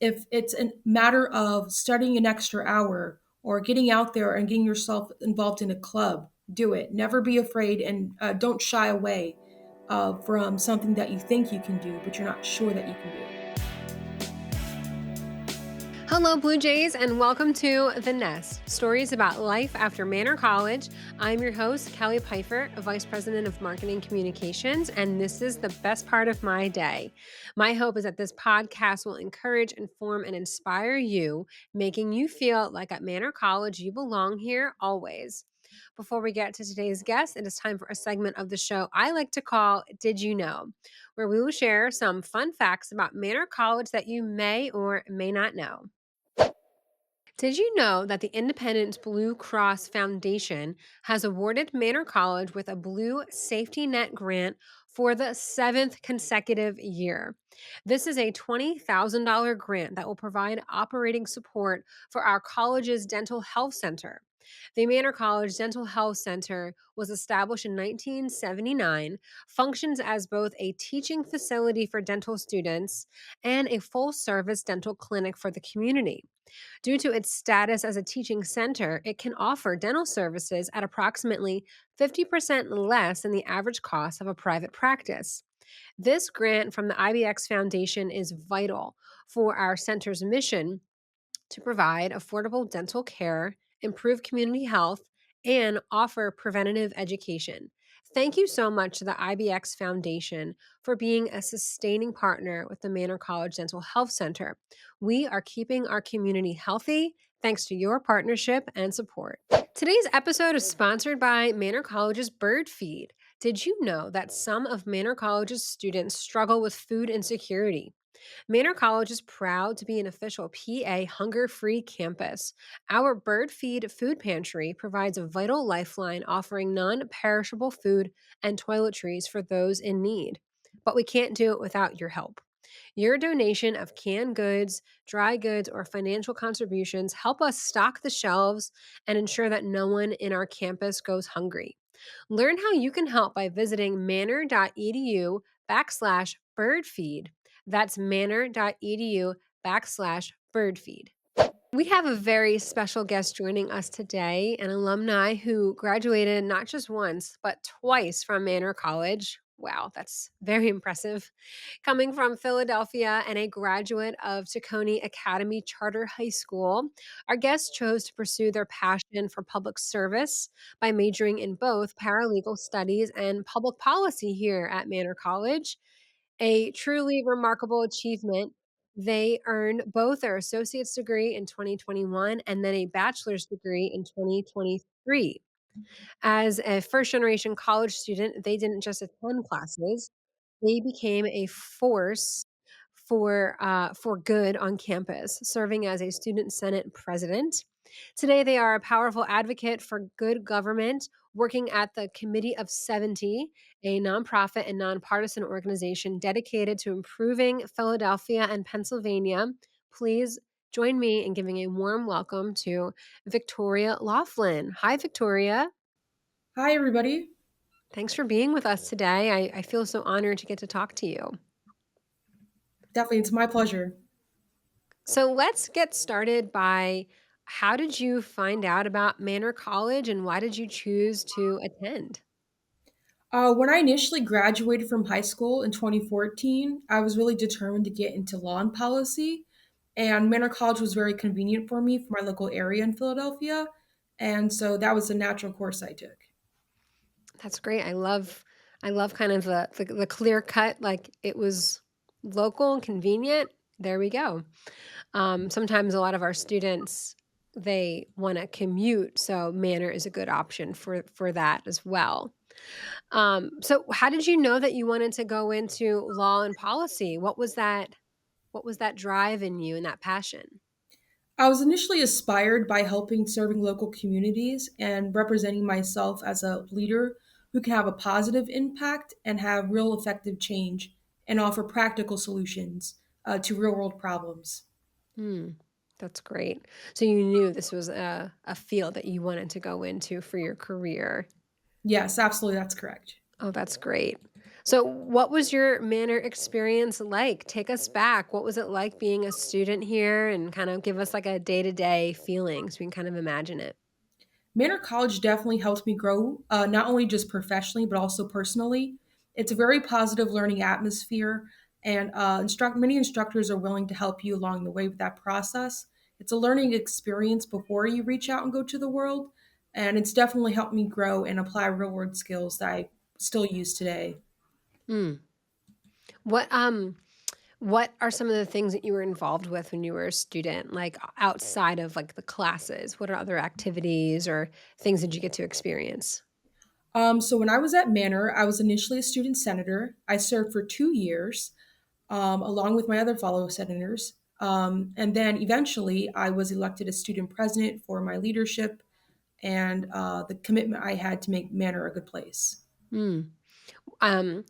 if it's a matter of studying an extra hour or getting out there and getting yourself involved in a club, do it. Never be afraid, and don't shy away from something that you think you can do, but you're not sure that you can do. Hello, Blue Jays, and welcome to The Nest, stories about life after Manor College. I'm your host, Kelly Pfeiffer, a Vice President of Marketing Communications, and this is the best part of my day. My hope is that this podcast will encourage, inform, and inspire you, making you feel like at Manor College you belong here always. Before we get to today's guest, it is time for a segment of the show I like to call Did You Know?, where we will share some fun facts about Manor College that you may or may not know. Did you know that the Independence Blue Cross Foundation has awarded Manor College with a Blue Safety Net grant for the seventh consecutive year? This is a $20,000 grant that will provide operating support for our college's dental health center. The Manor College Dental Health Center was established in 1979, functions as both a teaching facility for dental students and a full service dental clinic for the community. Due to its status as a teaching center, it can offer dental services at approximately 50% less than the average cost of a private practice. This grant from the IBX Foundation is vital for our center's mission to provide affordable dental care, improve community health, and offer preventative education. Thank you so much to the IBX Foundation for being a sustaining partner with the Manor College Dental Health Center. We are keeping our community healthy thanks to your partnership and support. Today's episode is sponsored by Manor College's Bird Feed. Did you know that some of Manor College's students struggle with food insecurity? Manor College is proud to be an official PA hunger-free campus. Our Bird Feed food pantry provides a vital lifeline offering non-perishable food and toiletries for those in need. But we can't do it without your help. Your donation of canned goods, dry goods, or financial contributions help us stock the shelves and ensure that no one in our campus goes hungry. Learn how you can help by visiting manor.edu/birdfeed. That's manor.edu/birdfeed. We have a very special guest joining us today, an alumni who graduated not just once, but twice from Manor College. Wow, that's very impressive. Coming from Philadelphia and a graduate of Tacony Academy Charter High School, our guests chose to pursue their passion for public service by majoring in both paralegal studies and public policy here at Manor College. A truly remarkable achievement. They earned both their associate's degree in 2021 and then a bachelor's degree in 2023. As a first generation college student, they didn't just attend classes, they became a force for good on campus, serving as a student senate president. Today, they are a powerful advocate for good government, working at the Committee of 70, a nonprofit and nonpartisan organization dedicated to improving Philadelphia and Pennsylvania. Please join me in giving a warm welcome to Victoria Loftlin. Hi, Victoria. Hi, everybody. Thanks for being with us today. I feel so honored to get to talk to you. Definitely, it's my pleasure. So let's get started by how did you find out about Manor College and why did you choose to attend? When I initially graduated from high school in 2014, I was really determined to get into law and policy. And Manor College was very convenient for me for my local area in Philadelphia. And so that was a natural course I took. That's great. I love kind of the clear cut, like it was local and convenient. There we go. Sometimes a lot of our students they want to commute, so Manor is a good option for that as well. So how did you know that you wanted to go into law and policy? What was that drive in you and that passion? I was initially inspired by helping serving local communities and representing myself as a leader who can have a positive impact and have real effective change and offer practical solutions to real world problems. Hmm, that's great. So you knew this was a field that you wanted to go into for your career. Yes, absolutely, that's correct. Oh, that's great. So, what was your Manor experience like? Take us back. What was it like being a student here and kind of give us like a day to day feeling so we can kind of imagine it? Manor College definitely helped me grow, not only just professionally, but also personally. It's a very positive learning atmosphere, and many instructors are willing to help you along the way with that process. It's a learning experience before you reach out and go to the world, and it's definitely helped me grow and apply real world skills that I still use today. Mm. What are some of the things that you were involved with when you were a student, like outside of like the classes? What are other activities or things that you get to experience? So when I was at Manor, I was initially a student senator. I served for 2 years, along with my other fellow senators. And then eventually, I was elected as student president for my leadership and the commitment I had to make Manor a good place. Mm. Um,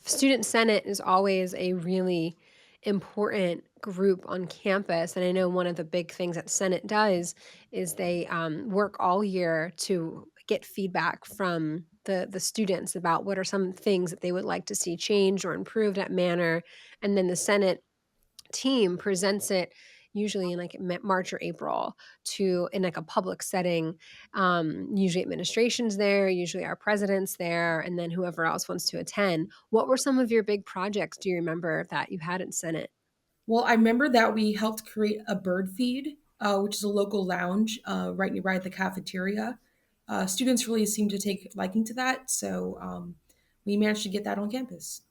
Student Senate is always a really important group on campus. And I know one of the big things that Senate does is they work all year to get feedback from the students about what are some things that they would like to see changed or improved at Manor. And then the Senate team presents it usually in like March or April to in like a public setting. Usually administration's there, usually our president's there, and then whoever else wants to attend. What were some of your big projects do you remember that you had in Senate? Well, I remember that we helped create a bird feed, which is a local lounge right at the cafeteria. Students really seem to take liking to that, so we managed to get that on campus.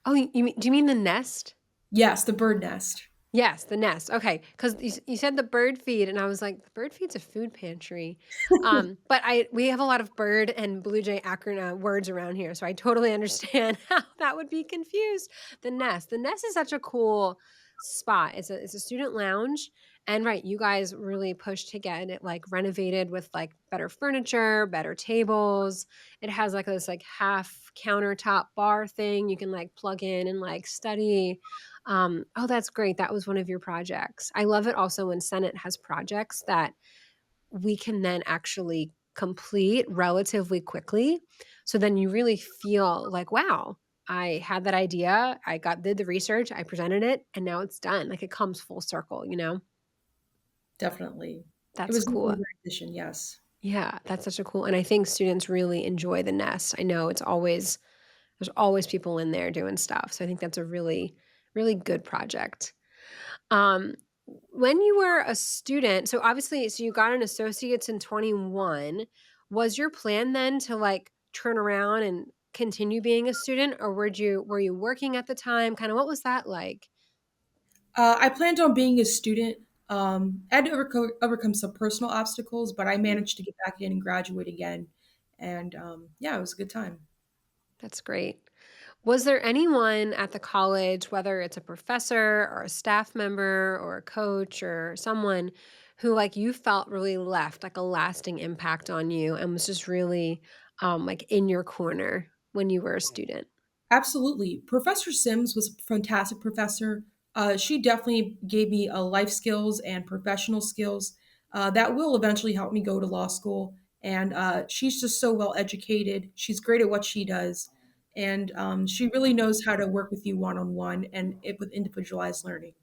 Oh, do you mean the nest? Yes, the bird nest. Yes, the nest. Okay, because you said the bird feed, and I was like, the bird feed's a food pantry. But we have a lot of bird and blue jay acronym words around here, so I totally understand how that would be confused. The nest. The nest is such a cool spot. It's a student lounge, and right, you guys really pushed to get it like renovated with like better furniture, better tables. It has like this like half countertop bar thing you can like plug in and like study. Oh, that's great. That was one of your projects. I love it also when Senate has projects that we can then actually complete relatively quickly. So then you really feel like, wow, I had that idea. Did the research, I presented it, and now it's done. Like it comes full circle, you know? Definitely. It That's was definitely a cool. great addition, yes. Yeah, that's such a cool. And I think students really enjoy the nest. I know there's always people in there doing stuff. So I think that's a really, really good project. Um, when you were a student, so obviously, so you got an associate's in 21. Was your plan then to like turn around and continue being a student, or were you working at the time? Kind of what was that like? I planned on being a student. I had to overcome some personal obstacles, but I managed to get back in and graduate again. And yeah, it was a good time. That's great. Was there anyone at the college, whether it's a professor or a staff member or a coach or someone who like you felt really left like a lasting impact on you and was just really like in your corner when you were a student? Absolutely. Professor Sims was a fantastic professor. She definitely gave me life skills and professional skills that will eventually help me go to law school. And she's just so well educated. She's great at what she does. And she really knows how to work with you one on one and with individualized learning.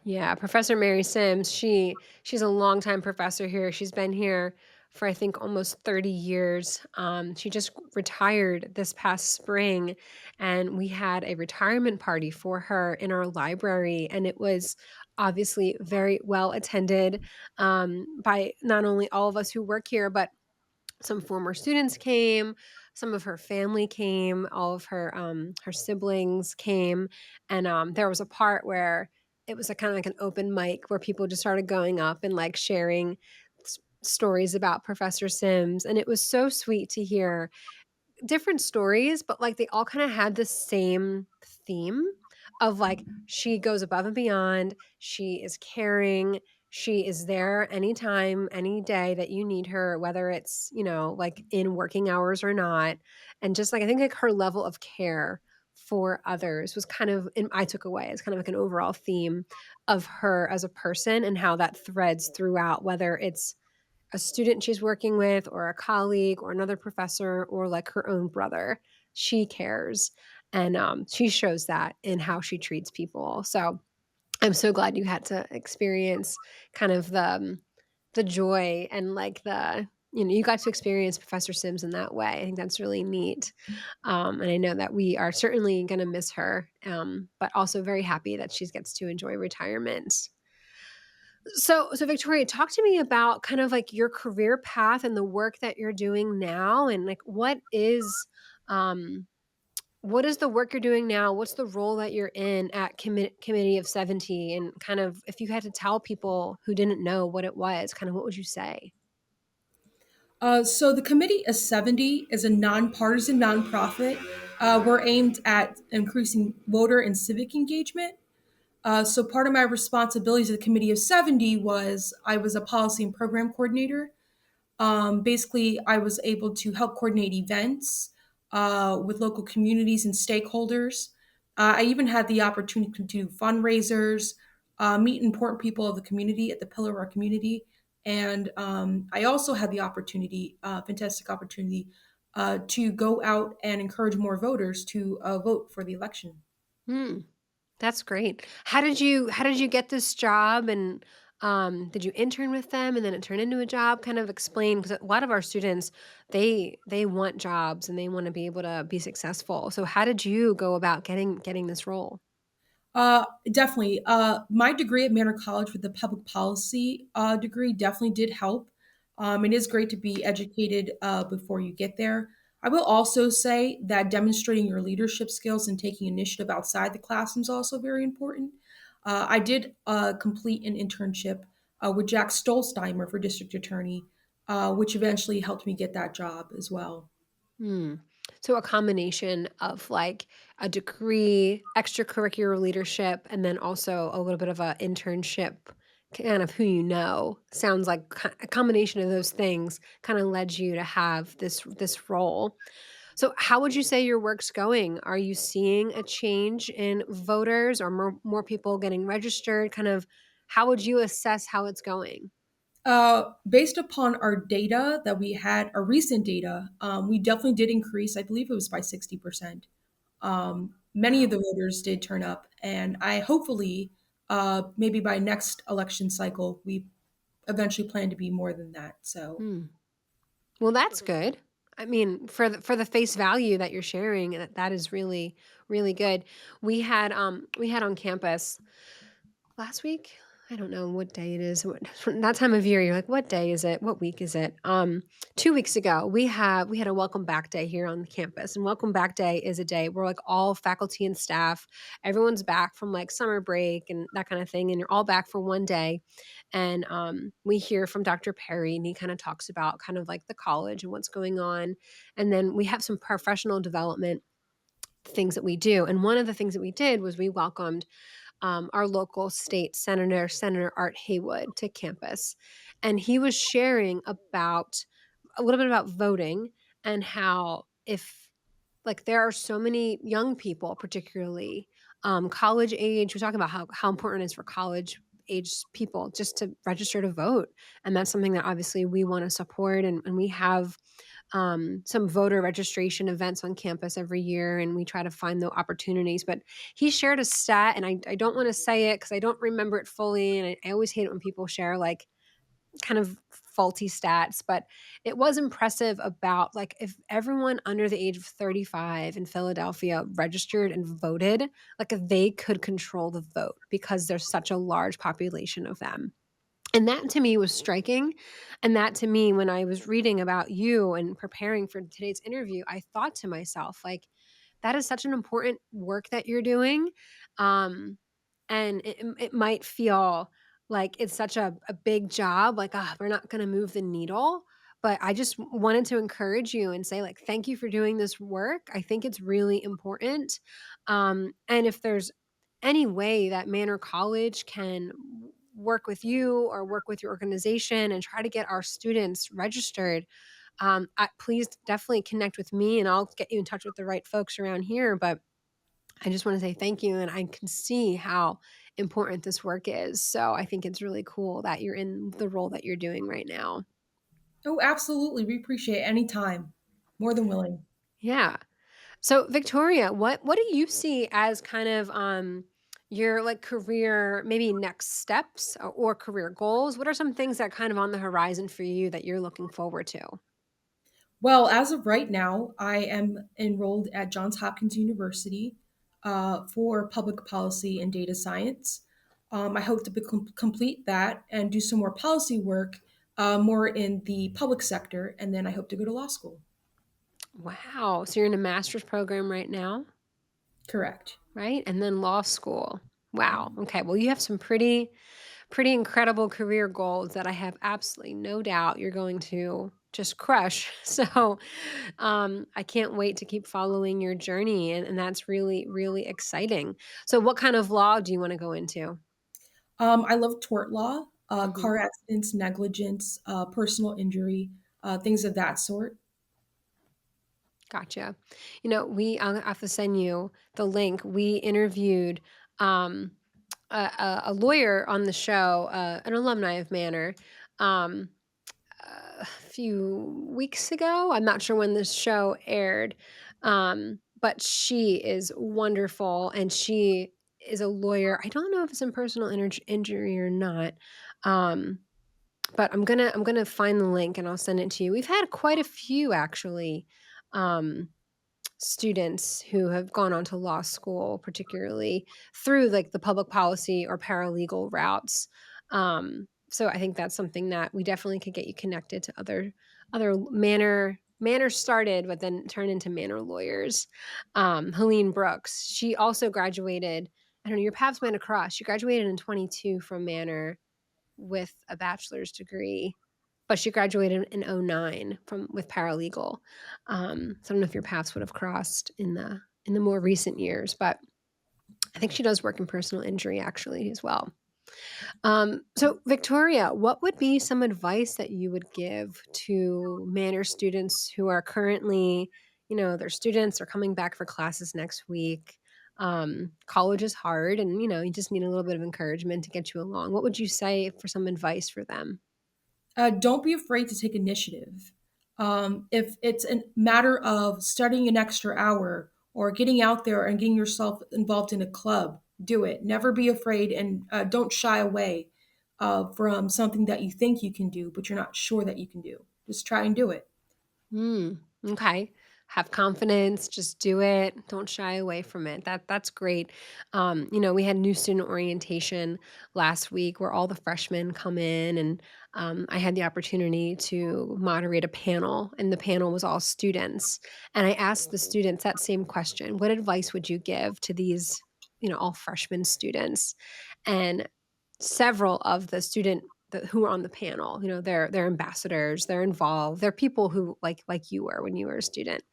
Yeah, Professor Mary Sims, she's a longtime professor here. She's been here for I think almost 30 years. She just retired this past spring, and we had a retirement party for her in our library, and it was obviously very well attended by not only all of us who work here, but some former students came, some of her family came, all of her siblings came, and there was a part where it was a kind of like an open mic where people just started going up and like sharing stories about Professor Sims, and it was so sweet to hear different stories, but like they all kind of had the same theme of like she goes above and beyond, she is caring, she is there anytime, any day that you need her, whether it's, like in working hours or not. And just like I think like her level of care for others was kind of and I took away as kind of like an overall theme of her as a person and how that threads throughout, whether it's a student she's working with or a colleague or another professor or like her own brother. she cares. And she shows that in how she treats people. So I'm so glad you had to experience kind of the joy and like you got to experience Professor Sims in that way. I think that's really neat. And I know that we are certainly going to miss her, but also very happy that she gets to enjoy retirement. So Victoria, talk to me about kind of like your career path and the work that you're doing now, and like um, what is the work you're doing now? What's the role that you're in at Committee of 70? And kind of, if you had to tell people who didn't know what it was, kind of what would you say? So the Committee of 70 is a nonpartisan nonprofit. We're aimed at increasing voter and civic engagement. So part of my responsibilities at the Committee of 70 was I was a policy and program coordinator. Basically, I was able to help coordinate events with local communities and stakeholders. I even had the opportunity to do fundraisers, meet important people of the community at the pillar of our community. And I also had the opportunity, fantastic opportunity, to go out and encourage more voters to vote for the election. Hmm. That's great. How did you get this job, and did you intern with them and then it turned into a job? Kind of explain, because a lot of our students, they want jobs and they want to be able to be successful. So how did you go about getting this role? Definitely. My degree at Manor College with the public policy degree definitely did help. It is great to be educated before you get there. I will also say that demonstrating your leadership skills and taking initiative outside the classroom is also very important. I did complete an internship with Jack Stolzheimer for district attorney, which eventually helped me get that job as well. Hmm. So a combination of like a degree, extracurricular leadership, and then also a little bit of a internship, kind of who you know. Sounds like a combination of those things kind of led you to have this role. So how would you say your work's going? Are you seeing a change in voters or more people getting registered? Kind of how would you assess how it's going? Based upon our data that we had, our recent data, we definitely did increase. I believe it was by 60%. Many of Wow. the voters did turn up, and I hopefully, maybe by next election cycle, we eventually plan to be more than that. So, Hmm. Well, that's good. I mean, for the face value that you're sharing, that is really really good. We had on campus last week. I don't know what day it is. That time of year, you're like, what day is it? What week is it? 2 weeks ago, we had a welcome back day here on the campus, and welcome back day is a day where like all faculty and staff, everyone's back from like summer break and that kind of thing, and you're all back for one day, and we hear from Dr. Perry, and he kind of talks about kind of like the college and what's going on, and then we have some professional development things that we do, and one of the things that we did was we welcomed our local state senator, Senator Art Haywood, to campus. And he was sharing about a little bit about voting and how if like there are so many young people, particularly college age, we're talking about how important it is for college age people just to register to vote. And that's something that obviously we want to support. And we have some voter registration events on campus every year, and we try to find the opportunities. But he shared a stat, and I don't want to say it because I don't remember it fully. And I always hate it when people share like kind of faulty stats, but it was impressive about like if everyone under the age of 35 in Philadelphia registered and voted, like if they could control the vote because there's such a large population of them. And that to me was striking. And that to me, when I was reading about you and preparing for today's interview, I thought to myself, like, that is such an important work that you're doing. Um, and it might feel like it's such a big job, like, ah, we're not going to move the needle. But I just wanted to encourage you and say, like, thank you for doing this work. I think it's really important. And if there's any way that Manor College can work with you or work with your organization and try to get our students registered, please definitely connect with me and I'll get you in touch with the right folks around here. But I just want to say thank you. And I can see how important this work is. So I think it's really cool that you're in the role that you're doing right now. oh, absolutely, we appreciate it any time. More than willing. Yeah. So, Victoria, what do you see as kind of your like career, maybe next steps or career goals? What are some things that kind of on the horizon for you that you're looking forward to? Well, as of right now, I am enrolled at Johns Hopkins University for public policy and data science. I hope to complete that and do some more policy work, more in the public sector, and then I hope to go to law school. Wow. So you're in a master's program right now, Correct. right? And then law school. Wow. Okay. Well, you have some pretty incredible career goals that I have absolutely no doubt you're going to just crush. So I can't wait to keep following your journey. And that's really, really exciting. So, what kind of law do you want to go into? I love tort law, Hmm. car accidents, negligence, personal injury, things of that sort. Gotcha. I'll have to send you the link. We interviewed um, a lawyer on the show, an alumni of Manor. Um, a few weeks ago. I'm not sure when this show aired, but she is wonderful, and she is a lawyer. I don't know if it's in personal injury or not, um, but I'm gonna find the link and I'll send it to you. We've had quite a few actually. Um, Students who have gone on to law school, particularly through like the public policy or paralegal routes. So I think that's something that we definitely could get you connected to other manor started, but then turned into manor lawyers. Helene Brooks, she also graduated. I don't know, your paths might have crossed. She graduated in 22 from Manor with a bachelor's degree, but she graduated in '09 from with paralegal. So I don't know if your paths would have crossed in the more recent years, but I think she does work in personal injury actually as well. So Victoria, what would be some advice that you would give to Manor students who are currently, they're students are coming back for classes next week. College is hard and you just need a little bit of encouragement to get you along. What would you say for some advice for them? Don't be afraid to take initiative. If it's a matter of studying an extra hour or getting out there and getting yourself involved in a club, do it. Never be afraid and don't shy away from something that you think you can do, but you're not sure that you can do. Just try and do it. Okay. Have confidence, just do it. Don't shy away from it. That's great. We had new student orientation last week where all the freshmen come in, and I had the opportunity to moderate a panel, and the panel was all students. And I asked the students that same question: what advice would you give to these, all freshman students? And several of the who are on the panel, they're ambassadors, they're involved, they're people who like you were when you were a student,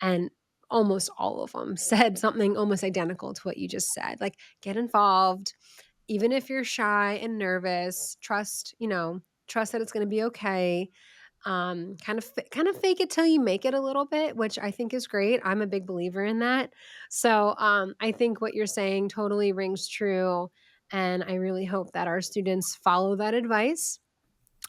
and almost all of them said something almost identical to what you just said, like, get involved, even if you're shy and nervous, trust that it's going to be okay. Kind of fake it till you make it a little bit, which I think is great. I'm a big believer in that. So I think what you're saying totally rings true, and I really hope that our students follow that advice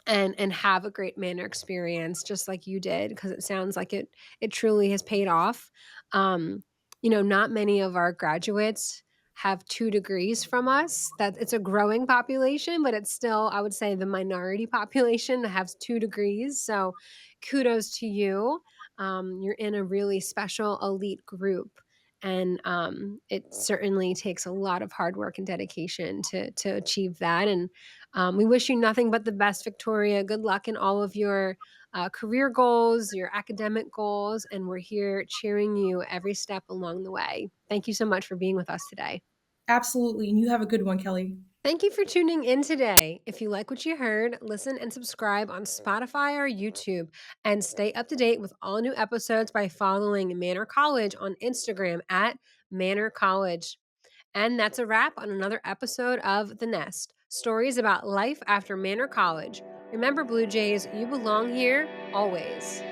and have a great manner experience just like you did, because it sounds like it truly has paid off. Not many of our graduates have 2 degrees from us. That it's a growing population, but it's still, I would say, the minority population that has 2 degrees. So kudos to you. You're in a really special elite group, and it certainly takes a lot of hard work and dedication to achieve that. And we wish you nothing but the best, Victoria. Good luck in all of your career goals, your academic goals, and we're here cheering you every step along the way. Thank you so much for being with us today. Absolutely. And you have a good one, Kelly. Thank you for tuning in today. If you like what you heard, listen and subscribe on Spotify or YouTube, and stay up to date with all new episodes by following Manor College on Instagram at Manor College. And that's a wrap on another episode of The Nest, stories about life after Manor College. Remember, Blue Jays, you belong here always.